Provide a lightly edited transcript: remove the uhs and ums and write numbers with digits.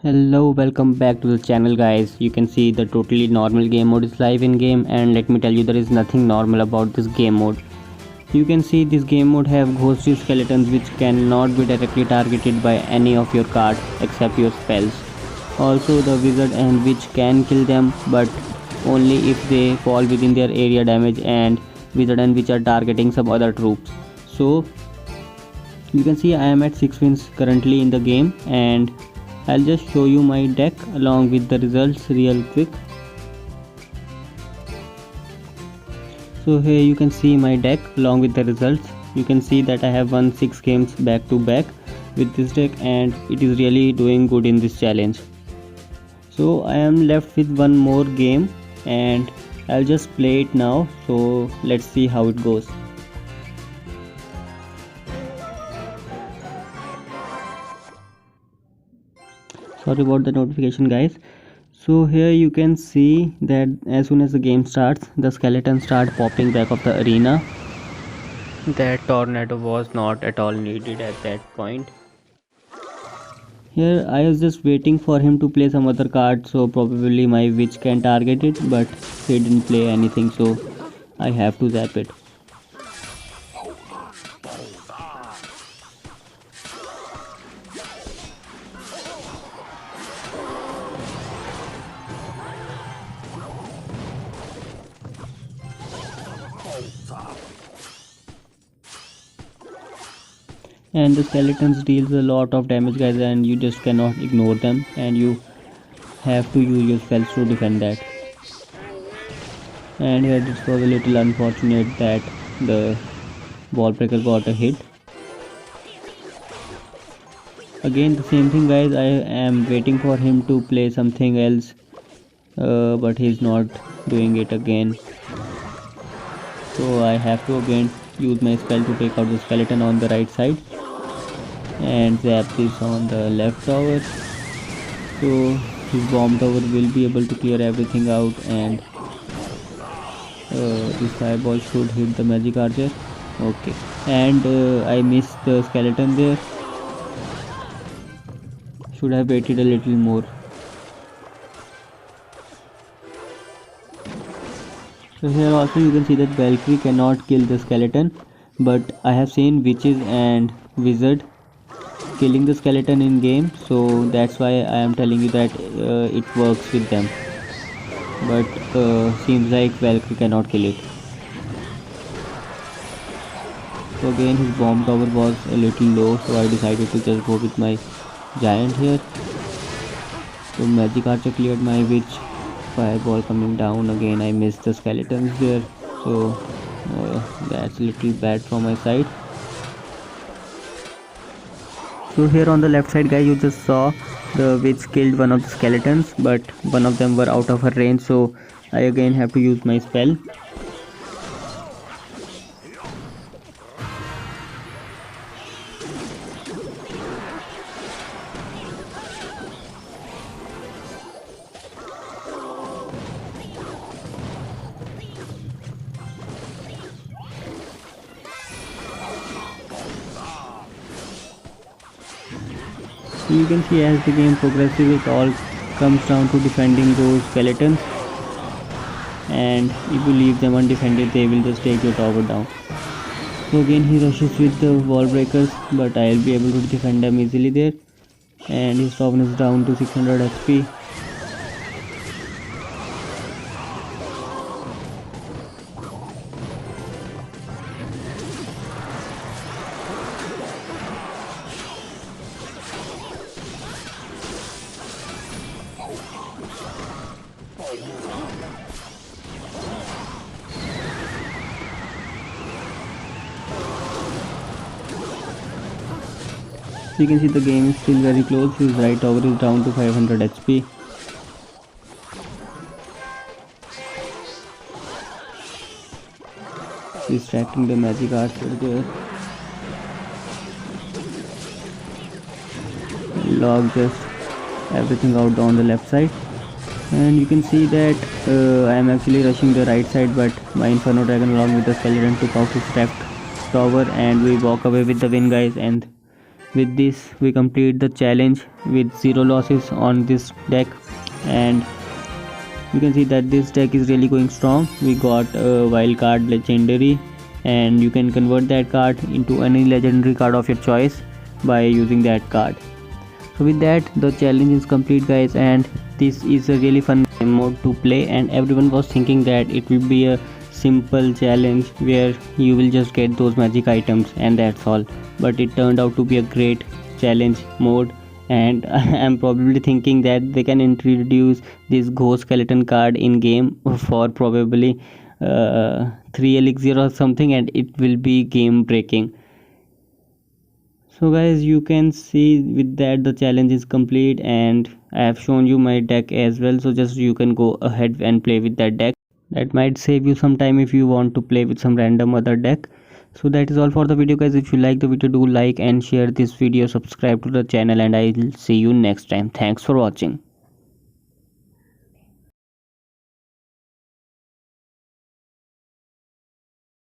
Hello, welcome back to the channel guys. You can see the totally normal game mode is live in game, and let me tell you there is nothing normal about this game mode. You can see this game mode have ghostly skeletons which cannot be directly targeted by any of your cards except your spells. Also the wizard and witch can kill them, but only if they fall within their area damage, and wizard and witch are targeting some other troops. So you can see I am at 6 wins currently in the game, and I'll just show you my deck along with the results real quick. So here you can see my deck along with the results. You can see that I have won 6 games back to back with this deck, and it is really doing good in this challenge. So I am left with one more game and I'll just play it now. So let's see how it goes. Sorry about the notification guys. So here you can see that as soon as the game starts, the skeletons start popping back of the arena. That tornado was not at all needed at that point. Here I was just waiting for him to play some other card, so probably my witch can target it, but he didn't play anything, so I have to zap it. And the skeletons deals a lot of damage guys, and you just cannot ignore them, and you have to use your spells to defend that. And here it was a little unfortunate that the wall breaker got a hit. Again the same thing guys, I am waiting for him to play something else, but he's not doing it again. So I have to again use my spell to take out the skeleton on the right side and zap this on the left tower. So his bomb tower will be able to clear everything out, and this fireball should hit the magic archer. Okay, and I missed the skeleton there. Should have waited a little more. So here also you can see that Valkyrie cannot kill the skeleton, but I have seen witches and wizard killing the skeleton in game, so that's why I am telling you that it works with them, but seems like Valkyrie cannot kill it. So again his bomb tower was a little low, so I decided to just go with my giant here. So magic archer cleared my witch. Fireball coming down again, I missed the skeletons there, so that's a little bad from my side. So here on the left side guys, you just saw the witch killed one of the skeletons, but one of them were out of her range, so I again have to use my spell. So you can see as the game progresses, it all comes down to defending those skeletons, and if you leave them undefended, they will just take your tower down. So again he rushes with the wall breakers, but I'll be able to defend them easily there, and his tower is down to 600 HP. You can see the game is still very close. His right tower is down to 500 HP. Distracting the magic archer there. Log just everything out on the left side, and you can see that I am actually rushing the right side, but my Inferno Dragon along with the skeleton took out his left tower, and we walk away with the win guys, and With this we complete the challenge with 0 losses on this deck, and you can see that this deck is really going strong. We got a wild card legendary, and you can convert that card into any legendary card of your choice by using that card. So with that the challenge is complete guys, and this is a really fun game mode to play, and everyone was thinking that it will be a simple challenge where you will just get those magic items and that's all, but it turned out to be a great challenge mode. And I'm probably thinking that they can introduce this ghost skeleton card in game for probably 3 elixir or something, and it will be game breaking. So guys, you can see with that the challenge is complete, and I have shown you my deck as well, so just you can go ahead and play with that deck. That might save you some time if you want to play with some random other deck. So that is all for the video guys. If you like the video, do like and share this video, subscribe to the channel, and I'll see you next time. Thanks for watching.